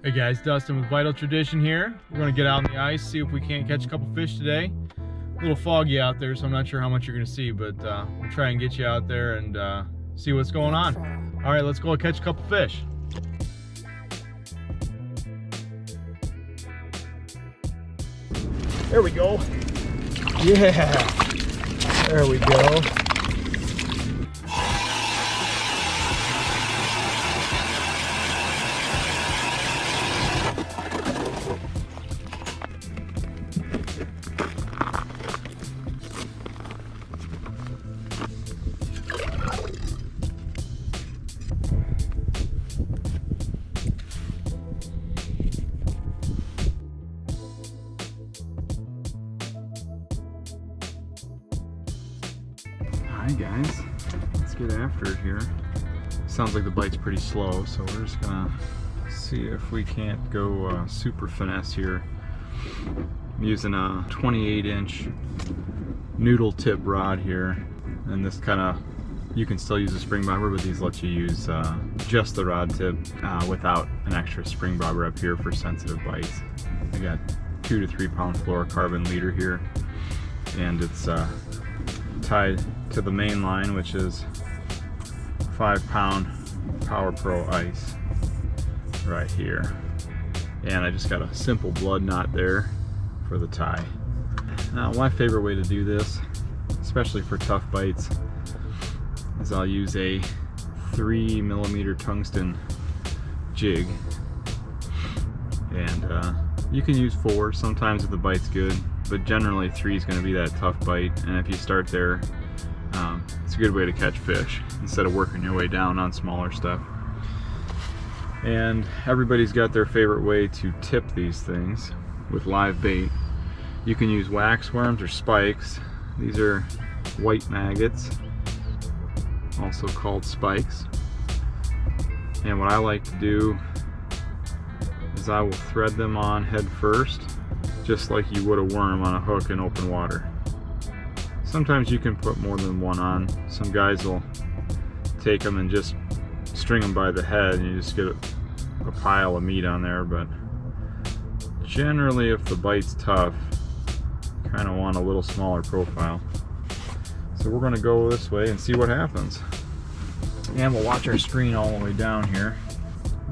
Hey guys, Dustin with Vital Tradition here. We're going to get out on the ice, see if we can't catch a couple fish today. A little foggy out there, so I'm not sure how much you're going to see, but we'll try and get you out there and see what's going on. All right, let's go catch a couple fish. There we go. Yeah, there we go. Hi guys, let's get after it here. Sounds like the bite's pretty slow, so we're just gonna see if we can't go super finesse here. I'm using a 28-inch noodle tip rod here, and this kind of, you can still use a spring bobber, but these let you use just the rod tip without an extra spring bobber up here for sensitive bites. I got 2 to 3 pound fluorocarbon leader here, and it's tied to the main line, which is 5 pound Power Pro ice right here, and I just got a simple blood knot there for the tie. Now my favorite way to do this, especially for tough bites, is I'll use a 3mm tungsten jig, and you can use 4 sometimes if the bite's good, but generally 3 is going to be that tough bite, and if you start there, it's a good way to catch fish instead of working your way down on smaller stuff. And everybody's got their favorite way to tip these things with live bait. You can use wax worms or spikes. These are white maggots, also called spikes. And what I like to do is I will thread them on head first, just like you would a worm on a hook in open water. Sometimes you can put more than one on. Some guys will take them and just string them by the head, and you just get a pile of meat on there. But generally, if the bite's tough, you kind of want a little smaller profile. So we're going to go this way and see what happens. And we'll watch our screen all the way down here.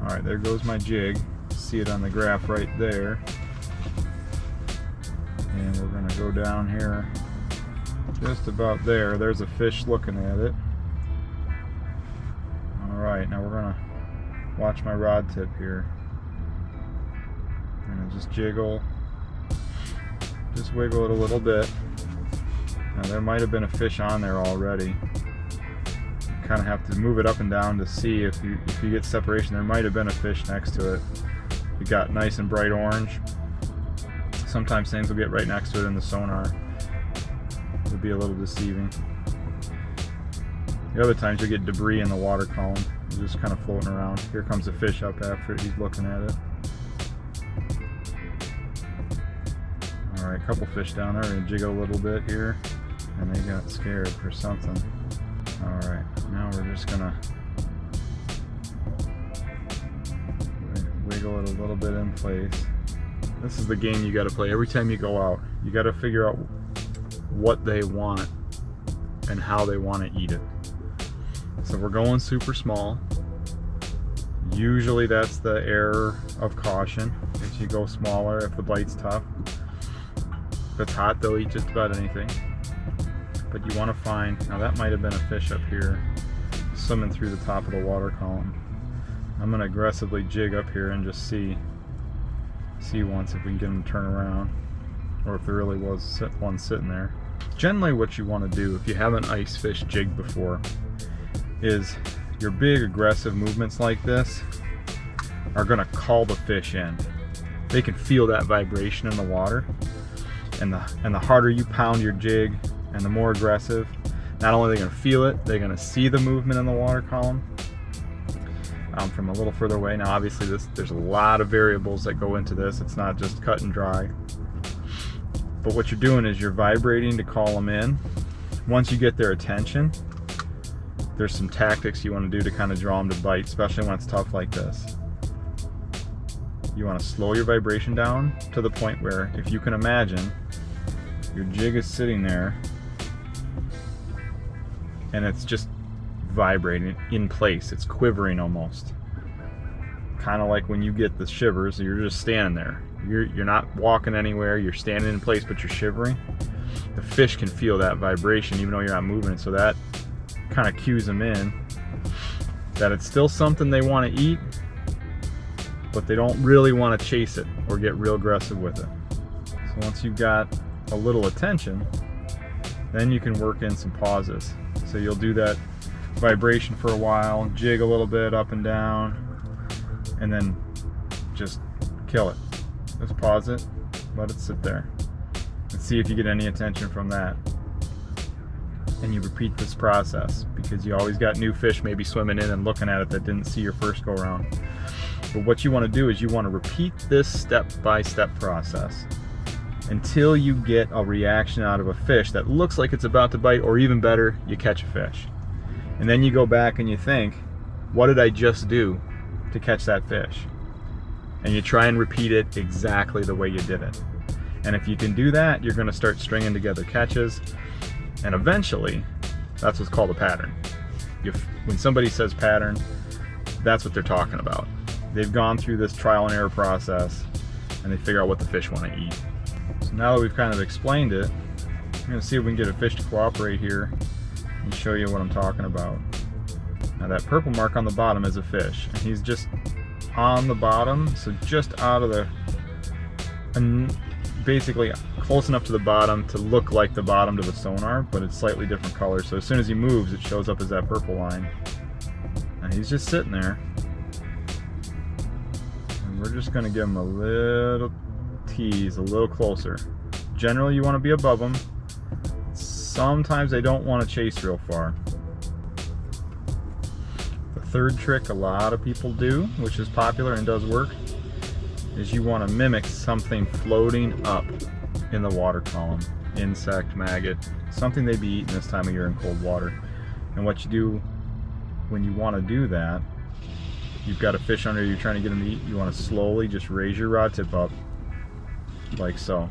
All right, there goes my jig. See it on the graph right there. And we're going to go down here just about there. There's a fish looking at it. Alright, now we're going to watch my rod tip here. I'm going to just jiggle, just wiggle it a little bit. Now there might have been a fish on there already. You kind of have to move it up and down to see if you get separation. There might have been a fish next to it. It got nice and bright orange. Sometimes things will get right next to it in the sonar. It would be a little deceiving. The other times you get debris in the water column. It's just kind of floating around. Here comes a fish up after it. He's looking at it. Alright, a couple fish down there. We're going to jiggle a little bit here. And they got scared for something. Alright, now we're just going to wiggle it a little bit in place. This is the game you got to play every time you go out. You got to figure out what they want and how they want to eat it. So we're going super small. Usually that's the error of caution. If you go smaller, if the bite's tough. If it's hot, they'll eat just about anything. But you want to find, now that might have been a fish up here swimming through the top of the water column. I'm going to aggressively jig up here and just see once if we can get them to turn around, or if there really was one sitting there. Generally what you want to do if you haven't ice fished jig before is your big aggressive movements like this are going to call the fish in. They can feel that vibration in the water, and the harder you pound your jig and the more aggressive, not only are they going to feel it, they're going to see the movement in the water column from a little further away. Now obviously there's a lot of variables that go into this. It's not just cut and dry. But what you're doing is you're vibrating to call them in. Once you get their attention, there's some tactics you want to do to kind of draw them to bite, especially when it's tough like this. You want to slow your vibration down to the point where, if you can imagine, your jig is sitting there and it's just vibrating in place. It's quivering almost. Kind of like when you get the shivers, you're just standing there. You're not walking anywhere, you're standing in place, but you're shivering. The fish can feel that vibration even though you're not moving it, so that kind of cues them in that it's still something they want to eat, but they don't really want to chase it or get real aggressive with it. So once you've got a little attention, then you can work in some pauses. So you'll do that vibration for a while, jig a little bit up and down, and then just kill it. Just pause it, let it sit there, and see if you get any attention from that. And you repeat this process, because you always got new fish maybe swimming in and looking at it that didn't see your first go around. But what you want to do is you want to repeat this step-by-step process until you get a reaction out of a fish that looks like it's about to bite, or even better, you catch a fish. And then you go back and you think, what did I just do to catch that fish? And you try and repeat it exactly the way you did it. And if you can do that, you're going to start stringing together catches, and eventually that's what's called a pattern. When somebody says pattern, that's what they're talking about. They've gone through this trial and error process and they figure out what the fish want to eat. So now that we've kind of explained it, I'm going to see if we can get a fish to cooperate here and show you what I'm talking about. Now that purple mark on the bottom is a fish, and he's just on the bottom, so just out of the, and basically close enough to the bottom to look like the bottom to the sonar, but it's slightly different color. So as soon as he moves, it shows up as that purple line. And he's just sitting there. And we're just going to give him a little tease, a little closer. Generally, you want to be above them. Sometimes they don't want to chase real far. The third trick a lot of people do, which is popular and does work, is you want to mimic something floating up in the water column. Insect, maggot, something they'd be eating this time of year in cold water. And what you do when you want to do that, you've got a fish under you, you're trying to get them to eat, you want to slowly just raise your rod tip up, like so.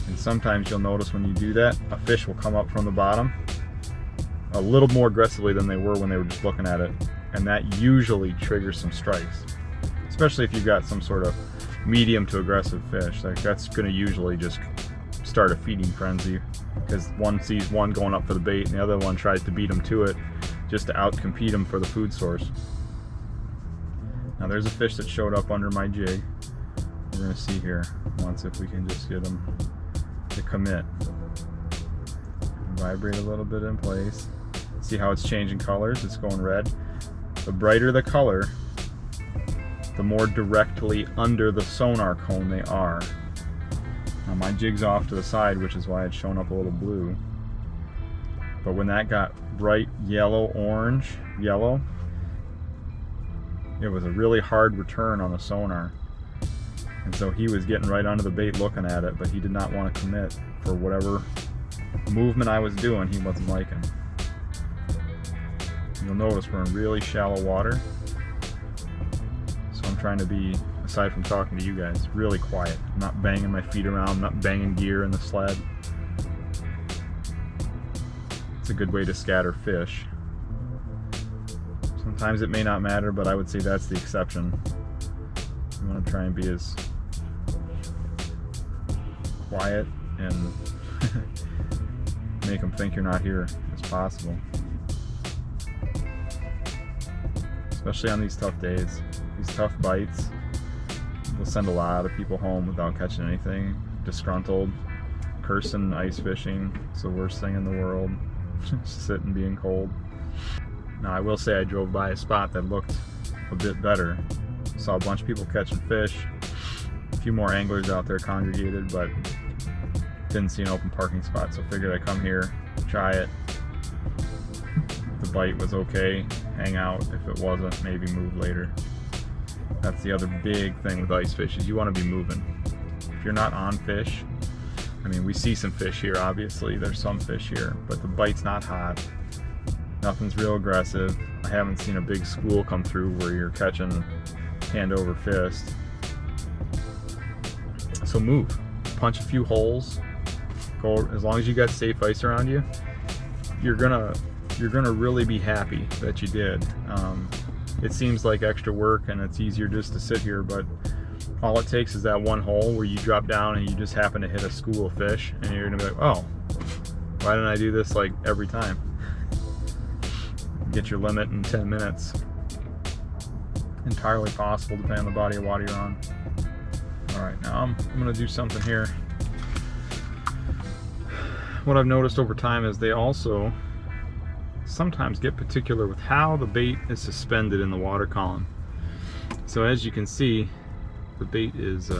And sometimes you'll notice when you do that, a fish will come up from the bottom a little more aggressively than they were when they were just looking at it. And that usually triggers some strikes. Especially if you've got some sort of medium to aggressive fish. Like, that's going to usually just start a feeding frenzy, because one sees one going up for the bait and the other one tries to beat them to it just to outcompete them for the food source. Now there's a fish that showed up under my jig. We're going to see here once if we can just get him to commit. Vibrate a little bit in place. See how it's changing colors? It's going red. The brighter the color, the more directly under the sonar cone they are. Now my jig's off to the side, which is why it's showing up a little blue. But when that got bright yellow, orange, yellow, it was a really hard return on the sonar. And so he was getting right under the bait looking at it, but he did not want to commit for whatever movement I was doing. He wasn't liking. You'll notice we're in really shallow water. So I'm trying to be, aside from talking to you guys, really quiet. I'm not banging my feet around, I'm not banging gear in the sled. It's a good way to scatter fish. Sometimes it may not matter, but I would say that's the exception. You want to try and be as quiet and make them think you're not here as possible. Especially on these tough days, these tough bites will send a lot of people home without catching anything, disgruntled, cursing ice fishing. It's the worst thing in the world, sitting being cold. Now I will say I drove by a spot that looked a bit better. Saw a bunch of people catching fish, a few more anglers out there congregated, but didn't see an open parking spot, so figured I'd come here, try it. If the bite was okay, hang out. If it wasn't, maybe move later. That's the other big thing with ice fish, is you want to be moving. If you're not on fish, I mean, we see some fish here, obviously, there's some fish here, but the bite's not hot. Nothing's real aggressive. I haven't seen a big school come through where you're catching hand over fist. So move, punch a few holes, go, as long as you got safe ice around you, you're gonna really be happy that you did. It seems like extra work and it's easier just to sit here, but all it takes is that one hole where you drop down and you just happen to hit a school of fish, and you're gonna be like, oh, why didn't I do this like every time? Get your limit in 10 minutes. Entirely possible depending on the body of water you're on. All right, now I'm gonna do something here. What I've noticed over time is they also sometimes get particular with how the bait is suspended in the water column. So as you can see, the bait is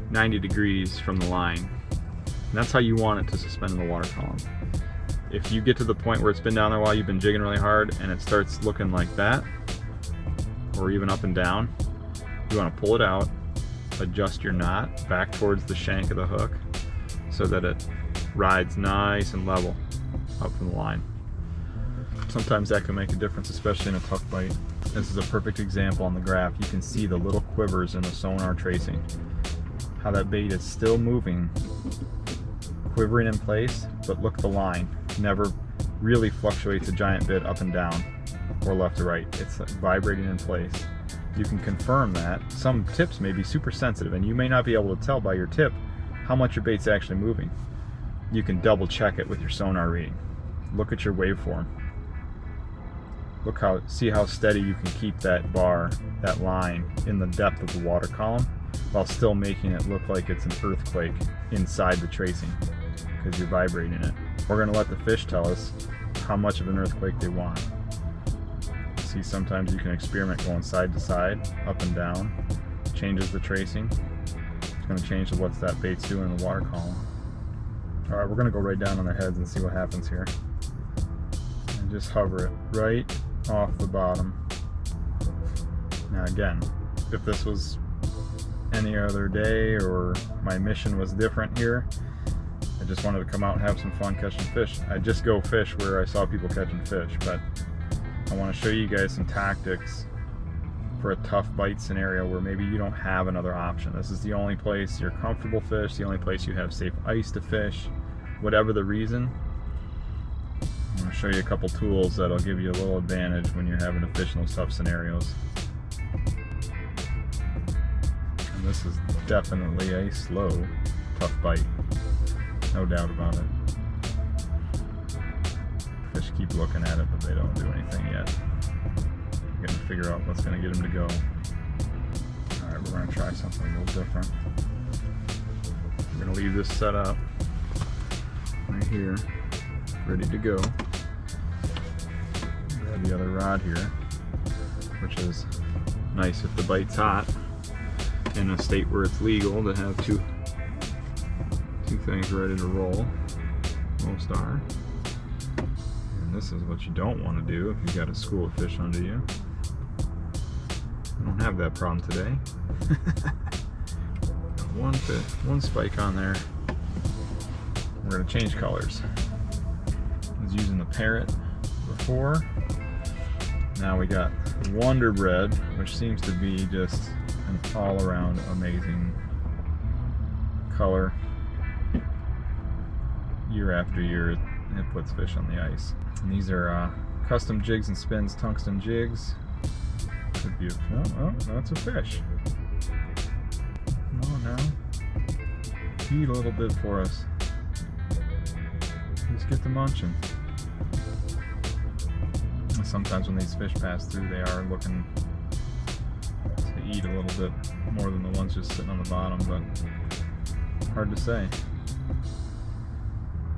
90 degrees from the line. And that's how you want it to suspend in the water column. If you get to the point where it's been down there while you've been jigging really hard and it starts looking like that, or even up and down, you want to pull it out, adjust your knot back towards the shank of the hook so that it rides nice and level up from the line. Sometimes that can make a difference, especially in a tough bite. This is a perfect example on the graph. You can see the little quivers in the sonar tracing. How that bait is still moving, quivering in place, but look, the line never really fluctuates a giant bit up and down or left to right. It's vibrating in place. You can confirm that. Some tips may be super sensitive and you may not be able to tell by your tip how much your bait's actually moving. You can double check it with your sonar reading. Look at your waveform. See how steady you can keep that bar, that line, in the depth of the water column while still making it look like it's an earthquake inside the tracing because you're vibrating it. We're going to let the fish tell us how much of an earthquake they want. See, sometimes you can experiment going side to side, up and down, changes the tracing. It's going to change to what that bait's doing in the water column. All right, we're going to go right down on their heads and see what happens here. And just hover it right off the bottom. Now again, if this was any other day or my mission was different here, I just wanted to come out and have some fun catching fish. I just go fish where I saw people catching fish, but I want to show you guys some tactics for a tough bite scenario where maybe you don't have another option. This is the only place you're comfortable fish, the only place you have safe ice to fish, whatever the reason. I'm going to show you a couple tools that'll give you a little advantage when you're having to fish in those tough scenarios. And this is definitely a slow, tough bite. No doubt about it. Fish keep looking at it, but they don't do anything yet. We're going to figure out what's going to get them to go. Alright, we're going to try something a little different. We're going to leave this set up right here, ready to go. Grab the other rod here, which is nice if the bite's hot in a state where it's legal to have two things ready to roll. Most are. And this is what you don't want to do if you've got a school of fish under you. I don't have that problem today. Got one spike on there. We're going to change colors. I was using the parrot before. Now we got Wonder Bread, which seems to be just an all-around amazing color. Year after year, it puts fish on the ice. And these are custom jigs and spins, tungsten jigs. Could be oh, that's a fish. Come on now. Eat a little bit for us. Let's get to munching. Sometimes when these fish pass through, they are looking to eat a little bit more than the ones just sitting on the bottom, but hard to say.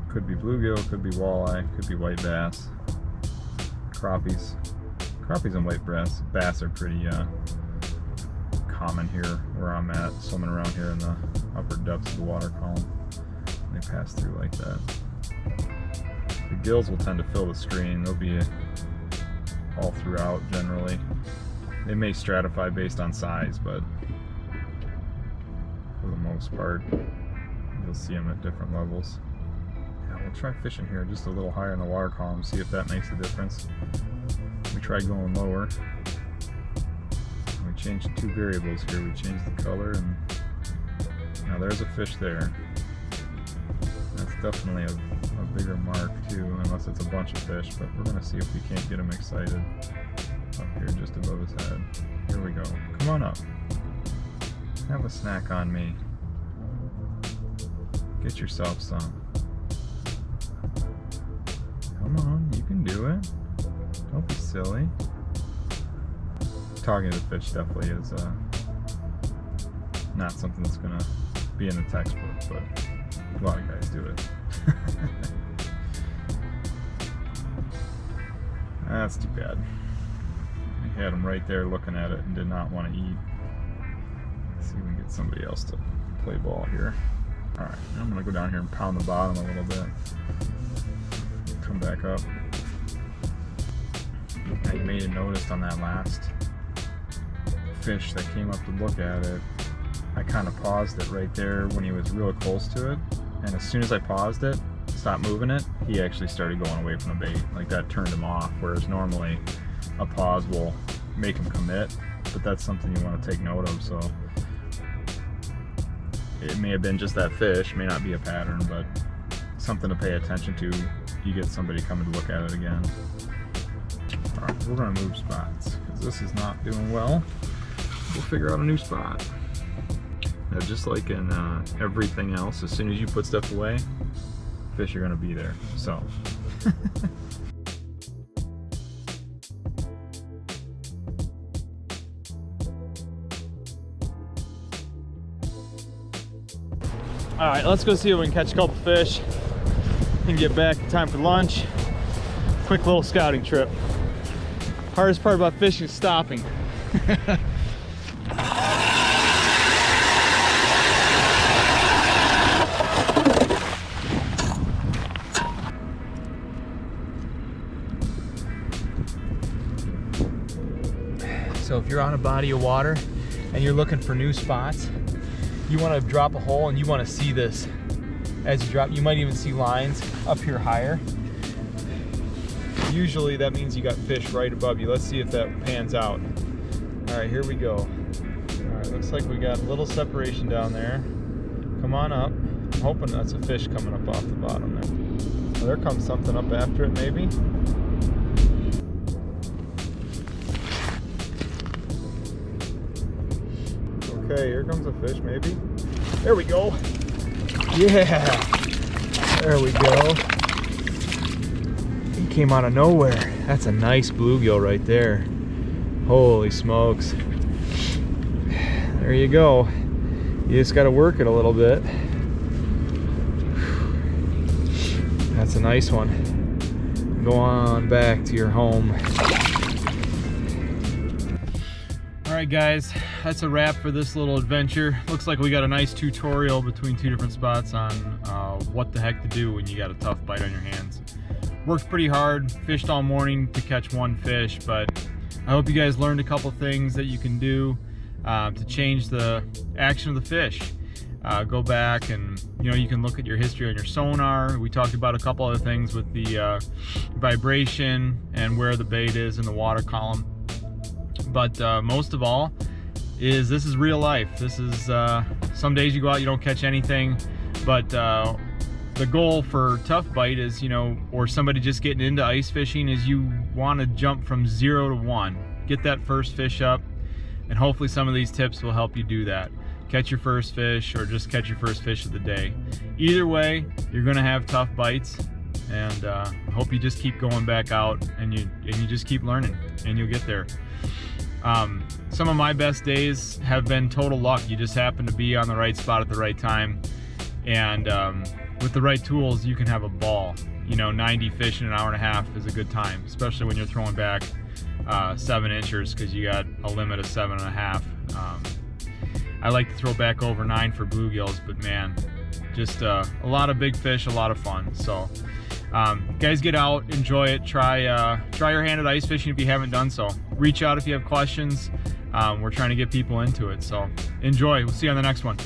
Could be bluegill, could be walleye, could be white bass, crappies. Crappies and white bass are pretty common here where I'm at, swimming around here in the upper depths of the water column. They pass through like that. The gills will tend to fill the screen. They'll be all throughout generally. They may stratify based on size, but for the most part, you'll see them at different levels. Yeah, we'll try fishing here just a little higher in the water column, see if that makes a difference. We tried going lower. We changed two variables here. We changed the color, and now there's a fish there. That's definitely a bigger mark too, unless it's a bunch of fish, but we're gonna see if we can't get him excited up here just above his head. Here we go. Come on up. Have a snack on me. Get yourself some. Come on, you can do it. Don't be silly. Talking to the fish definitely is not something that's gonna be in the textbook, but a lot of guys do it. That's too bad. We had him right there looking at it and did not want to eat. Let's see if we can get somebody else to play ball here. Alright, I'm gonna go down here and pound the bottom a little bit. Come back up. Now you may have noticed on that last fish that came up to look at it, I kind of paused it right there when he was real close to it, and as soon as I paused it, stopped moving it, he actually started going away from the bait. Like that turned him off, whereas normally a pause will make him commit, but that's something you want to take note of. So it may have been just that fish, may not be a pattern, but something to pay attention to. You get somebody coming to look at it again. All right, we're gonna move spots because this is not doing well. We'll figure out a new spot. Now, just like in everything else, as soon as you put stuff away, fish are gonna be there. So. All right, let's go see if we can catch a couple fish and get back in time for lunch. Quick little scouting trip. Hardest part about fishing is stopping. So if you're on a body of water and you're looking for new spots, you want to drop a hole and you want to see this. As you drop, you might even see lines up here higher. Usually that means you got fish right above you. Let's see if that pans out. All right, here we go. All right, looks like we got a little separation down there. Come on up. I'm hoping that's a fish coming up off the bottom there. Well, there comes something up after it maybe. Okay, here comes a fish maybe. There we go. Yeah, there we go. He came out of nowhere. That's a nice bluegill right there. Holy smokes. There you go. You just got to work it a little bit. That's a nice one. Go on back to your home. Alright guys, that's a wrap for this little adventure. Looks like we got a nice tutorial between two different spots on what the heck to do when you got a tough bite on your hands. Worked pretty hard, fished all morning to catch one fish, but I hope you guys learned a couple things that you can do to change the action of the fish. Go back and you can look at your history on your sonar. We talked about a couple other things with the vibration and where the bait is in the water column. But most of all is this is real life. This is some days you go out, you don't catch anything, but the goal for tough bite is, or somebody just getting into ice fishing, is you want to jump from 0 to 1. Get that first fish up, and hopefully some of these tips will help you do that. Catch your first fish or just catch your first fish of the day. Either way, you're gonna have tough bites, and I hope you just keep going back out and you just keep learning and you'll get there. Some of my best days have been total luck. You just happen to be on the right spot at the right time, and with the right tools you can have a ball. 90 fish in an hour and a half is a good time, especially when you're throwing back 7 inchers, because you got a limit of 7.5. I like to throw back over 9 for bluegills, but man, just a lot of big fish, a lot of fun. So guys, get out, enjoy it, try your hand at ice fishing if you haven't done so. Reach out if you have questions. We're trying to get people into it, so enjoy. We'll see you on the next one.